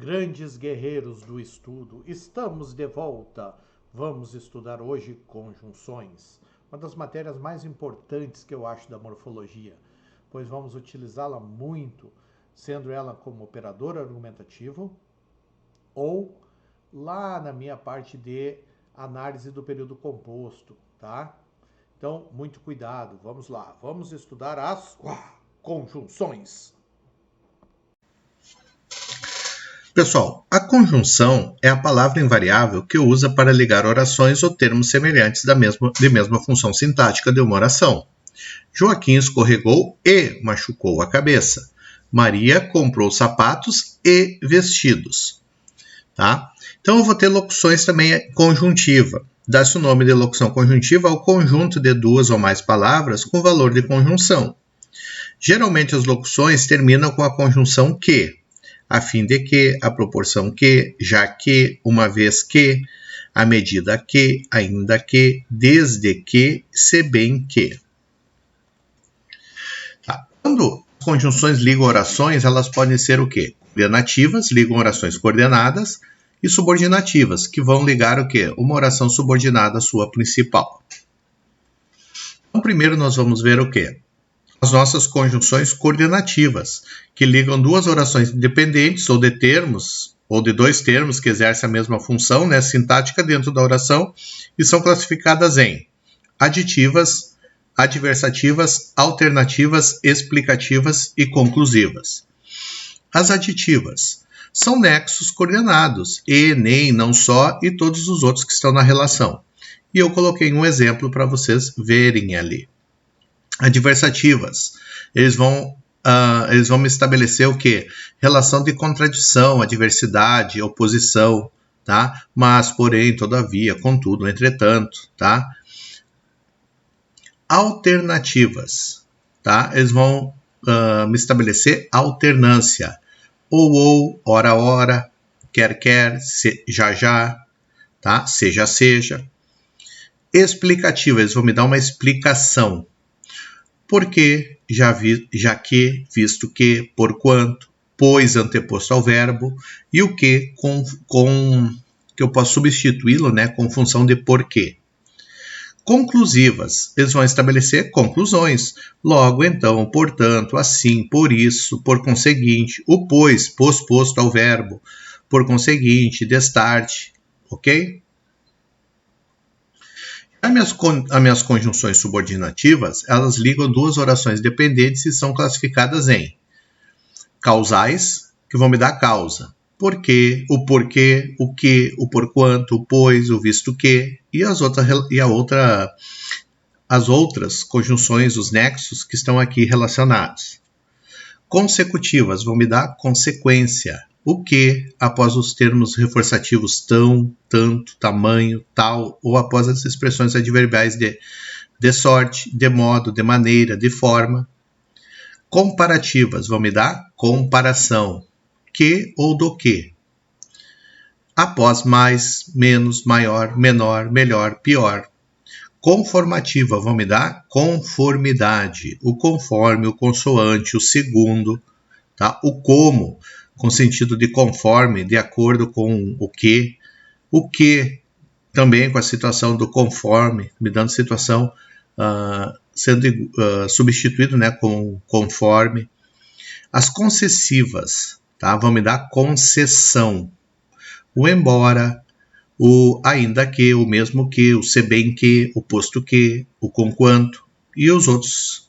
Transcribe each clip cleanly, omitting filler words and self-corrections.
Grandes guerreiros do estudo, estamos de volta. Vamos estudar hoje conjunções, uma das matérias mais importantes que eu acho da morfologia, pois vamos utilizá-la muito, sendo ela como operador argumentativo ou lá na minha parte de análise do período composto, tá? Então, muito cuidado, vamos lá, vamos estudar as conjunções. Pessoal, a conjunção é a palavra invariável que usa para ligar orações ou termos semelhantes de mesma função sintática de uma oração. Joaquim escorregou e machucou a cabeça. Maria comprou sapatos e vestidos. Tá? Então eu vou ter locuções também conjuntiva. Dá-se o nome de locução conjuntiva ao conjunto de duas ou mais palavras com valor de conjunção. Geralmente as locuções terminam com a conjunção que, a fim de que, a proporção que, já que, uma vez que, à medida que, ainda que, desde que, se bem que. Tá. Quando as conjunções ligam orações, elas podem ser o quê? Coordenativas, ligam orações coordenadas, e subordinativas, que vão ligar o quê? Uma oração subordinada à sua principal. Então, primeiro nós vamos ver o quê? As nossas conjunções coordenativas, que ligam duas orações independentes ou de termos, ou de dois termos que exercem a mesma função, né, sintática dentro da oração, e são classificadas em aditivas, adversativas, alternativas, explicativas e conclusivas. As aditivas são nexos coordenados, e, nem, não só, e todos os outros que estão na relação. E eu coloquei um exemplo para vocês verem ali. Adversativas, eles vão me estabelecer o quê? Relação de contradição, adversidade, oposição, tá? Mas, porém, todavia, contudo, entretanto, tá? Alternativas, tá? Eles vão me estabelecer alternância, ou, ora, quer, já, tá? Seja. Explicativa, eles vão me dar uma explicação. Porque, já que, visto que, porquanto, pois anteposto ao verbo, e o que que eu posso substituí-lo, né, com função de porquê. Conclusivas, eles vão estabelecer conclusões. Logo, então, portanto, assim, por isso, por conseguinte, o pois, posposto ao verbo, por conseguinte, destarte, ok? As minhas conjunções subordinativas, elas ligam duas orações dependentes e são classificadas em causais, que vão me dar causa. Porquê, o porquê, o que, o porquanto, o pois, o visto que, e as outras conjunções, os nexos que estão aqui relacionados. Consecutivas vão me dar consequência. O que, após os termos reforçativos tão, tanto, tamanho, tal, ou após as expressões adverbiais de sorte, de modo, de maneira, de forma. Comparativas vão me dar comparação. Que ou do que. Após mais, menos, maior, menor, melhor, pior. Conformativa vão me dar conformidade. O conforme, o consoante, o segundo, tá? O como, com sentido de conforme, de acordo com o que também com a situação do conforme, me dando situação sendo substituído, né, com conforme. As concessivas, tá, vão me dar concessão. O embora, o ainda que, o mesmo que, o se bem que, o posto que, o conquanto e os outros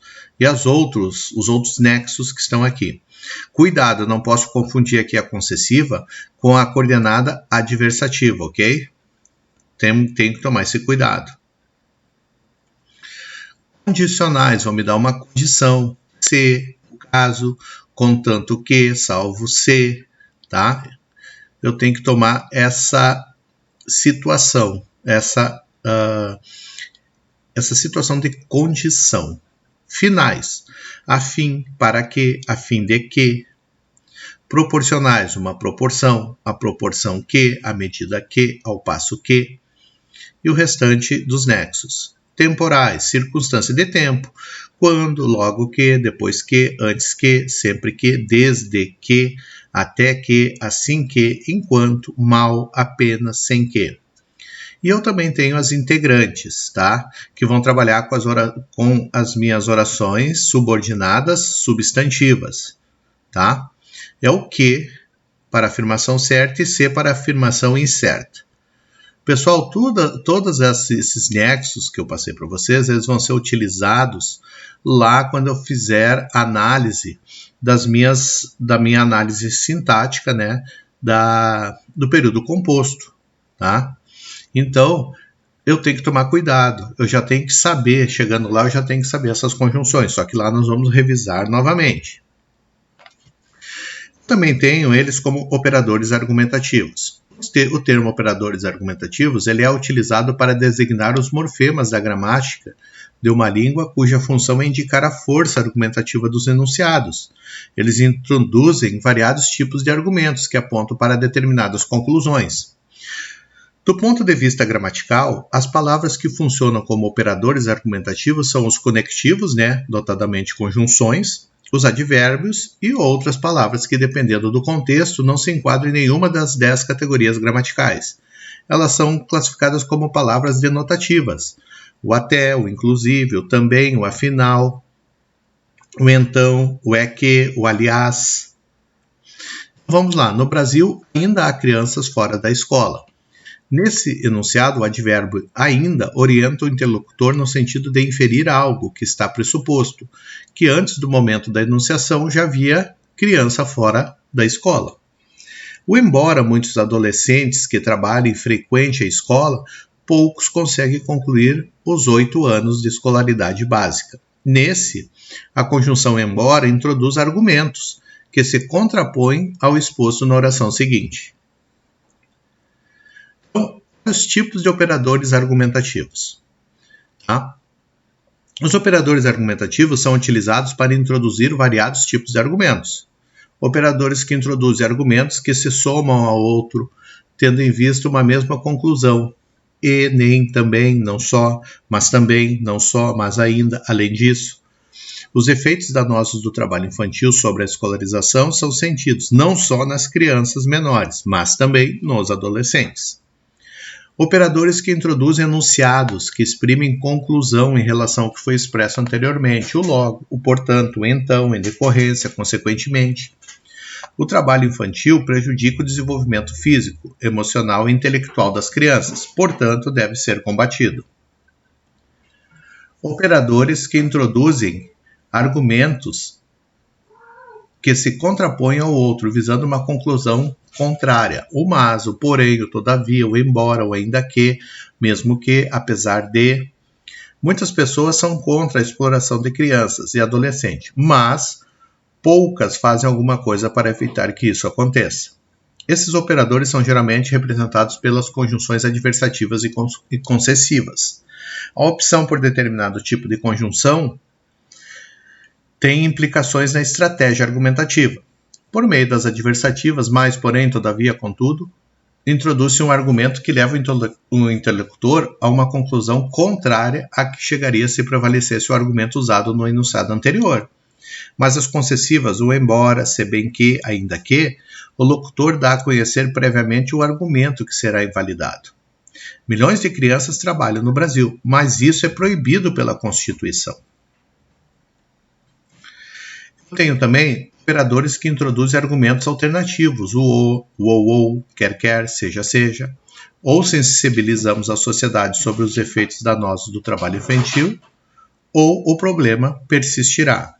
nexos que estão aqui. Cuidado, não posso confundir aqui a concessiva com a coordenada adversativa, ok? Tem que tomar esse cuidado. Condicionais vão me dar uma condição, se, o caso, contanto que, salvo se, tá? Eu tenho que tomar essa situação, essa situação de condição. Finais, a fim, para que, a fim de que. Proporcionais, uma proporção, a proporção que, a medida que, ao passo que. E o restante dos nexos. Temporais, circunstância de tempo, quando, logo que, depois que, antes que, sempre que, desde que, até que, assim que, enquanto, mal, apenas, sem que. E eu também tenho as integrantes, tá? Que vão trabalhar com as minhas orações subordinadas substantivas, tá? É o que para afirmação certa e se para afirmação incerta. Pessoal, todos esses nexos que eu passei para vocês, eles vão ser utilizados lá quando eu fizer análise da minha análise sintática, né, do período composto, tá? Então, eu tenho que tomar cuidado, eu já tenho que saber, chegando lá eu já tenho que saber essas conjunções, só que lá nós vamos revisar novamente. Também tenho eles como operadores argumentativos. O termo operadores argumentativos ele é utilizado para designar os morfemas da gramática de uma língua cuja função é indicar a força argumentativa dos enunciados. Eles introduzem variados tipos de argumentos que apontam para determinadas conclusões. Do ponto de vista gramatical, as palavras que funcionam como operadores argumentativos são os conectivos, né, notadamente conjunções, os advérbios e outras palavras que, dependendo do contexto, não se enquadram em nenhuma das 10 categorias gramaticais. Elas são classificadas como palavras denotativas. O até, o inclusive, o também, o afinal, o então, o é que, o aliás. Vamos lá, no Brasil ainda há crianças fora da escola. Nesse enunciado, o advérbio ainda orienta o interlocutor no sentido de inferir algo que está pressuposto, que antes do momento da enunciação já havia criança fora da escola. Embora muitos adolescentes que trabalhem frequente a escola, poucos conseguem concluir os 8 anos de escolaridade básica. Nesse, a conjunção embora introduz argumentos que se contrapõem ao exposto na oração seguinte. Os tipos de operadores argumentativos. Tá? Os operadores argumentativos são utilizados para introduzir variados tipos de argumentos. Operadores que introduzem argumentos que se somam ao outro, tendo em vista uma mesma conclusão. E, nem, também, não só, mas também, não só, mas ainda, além disso. Os efeitos danosos do trabalho infantil sobre a escolarização são sentidos não só nas crianças menores, mas também nos adolescentes. Operadores que introduzem enunciados, que exprimem conclusão em relação ao que foi expresso anteriormente, o logo, o portanto, o então, em decorrência, consequentemente. O trabalho infantil prejudica o desenvolvimento físico, emocional e intelectual das crianças, portanto, deve ser combatido. Operadores que introduzem argumentos que se contrapõem ao outro, visando uma conclusão contrária. O mas, o porém, o todavia, o embora, o ainda que, mesmo que, apesar de. Muitas pessoas são contra a exploração de crianças e adolescentes, mas poucas fazem alguma coisa para evitar que isso aconteça. Esses operadores são geralmente representados pelas conjunções adversativas e concessivas. A opção por determinado tipo de conjunção tem implicações na estratégia argumentativa. Por meio das adversativas, mas, porém, todavia, contudo, introduz-se um argumento que leva o interlocutor a uma conclusão contrária à que chegaria se prevalecesse o argumento usado no enunciado anterior. Mas as concessivas, o embora, se bem que, ainda que, o locutor dá a conhecer previamente o argumento que será invalidado. Milhões de crianças trabalham no Brasil, mas isso é proibido pela Constituição. Eu tenho também operadores que introduzem argumentos alternativos, o ou, quer, seja, ou sensibilizamos a sociedade sobre os efeitos danosos do trabalho infantil, ou o problema persistirá.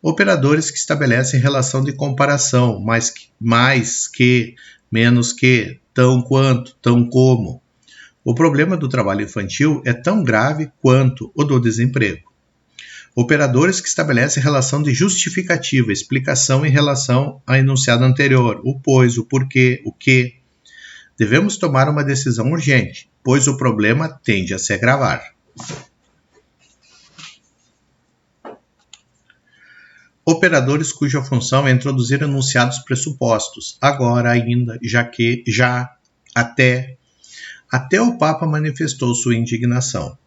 Operadores que estabelecem relação de comparação, mais que, menos que, tão quanto, tão como. O problema do trabalho infantil é tão grave quanto o do desemprego. Operadores que estabelecem relação de justificativa, explicação em relação ao enunciado anterior, o pois, o porquê, o que. Devemos tomar uma decisão urgente, pois o problema tende a se agravar. Operadores cuja função é introduzir enunciados pressupostos, agora, ainda, já que, já, até. Até o Papa manifestou sua indignação.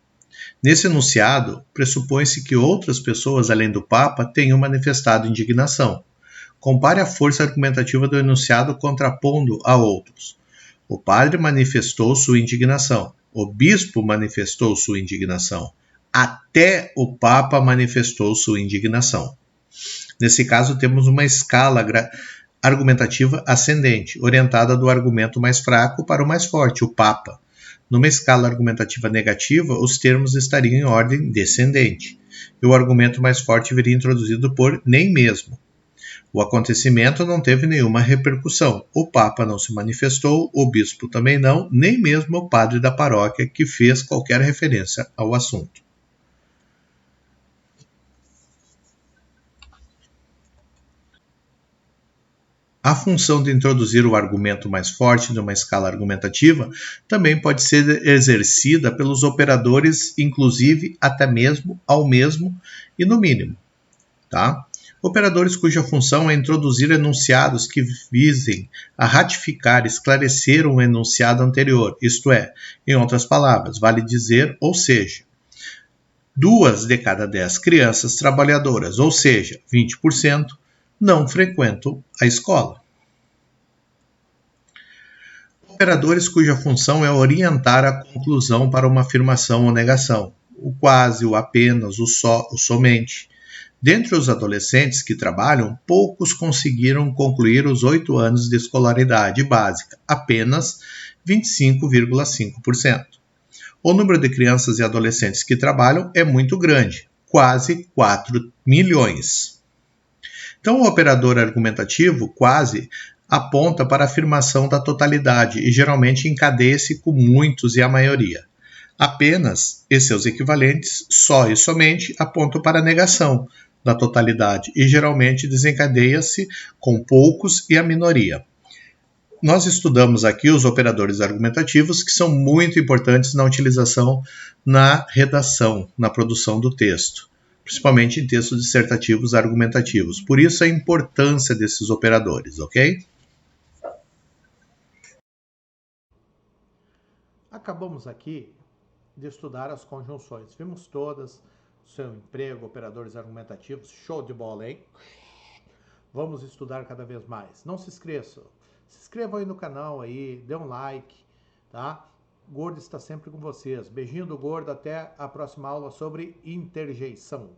Nesse enunciado, pressupõe-se que outras pessoas, além do Papa, tenham manifestado indignação. Compare a força argumentativa do enunciado contrapondo a outros. O padre manifestou sua indignação. O bispo manifestou sua indignação. Até o Papa manifestou sua indignação. Nesse caso, temos uma escala argumentativa ascendente, orientada do argumento mais fraco para o mais forte, o Papa. Numa escala argumentativa negativa, os termos estariam em ordem descendente, e o argumento mais forte viria introduzido por nem mesmo. O acontecimento não teve nenhuma repercussão. O Papa não se manifestou, o bispo também não, nem mesmo o padre da paróquia que fez qualquer referência ao assunto. A função de introduzir o argumento mais forte numa escala argumentativa também pode ser exercida pelos operadores, inclusive até mesmo, ao mesmo e no mínimo. Tá? Operadores cuja função é introduzir enunciados que visem a ratificar, esclarecer um enunciado anterior, isto é, em outras palavras, vale dizer, ou seja, 2 de cada 10 crianças trabalhadoras, ou seja, 20%, não frequentam a escola. Operadores cuja função é orientar a conclusão para uma afirmação ou negação, o quase, o apenas, o só, o somente. Dentre os adolescentes que trabalham, poucos conseguiram concluir os 8 anos de escolaridade básica, apenas 25,5%. O número de crianças e adolescentes que trabalham é muito grande, quase 4 milhões. Então, o operador argumentativo, quase, aponta para a afirmação da totalidade e geralmente encadeia-se com muitos e a maioria. Apenas e seus equivalentes, só e somente, apontam para a negação da totalidade e geralmente desencadeia-se com poucos e a minoria. Nós estudamos aqui os operadores argumentativos que são muito importantes na utilização na redação, na produção do texto, principalmente em textos dissertativos argumentativos. Por isso a importância desses operadores, ok? Acabamos aqui de estudar as conjunções. Vimos todas, seu emprego, operadores argumentativos, show de bola, hein? Vamos estudar cada vez mais. Não se esqueçam, se inscrevam aí no canal, aí, dê um like, tá? Gordo está sempre com vocês. Beijinho do Gordo, até a próxima aula sobre interjeição.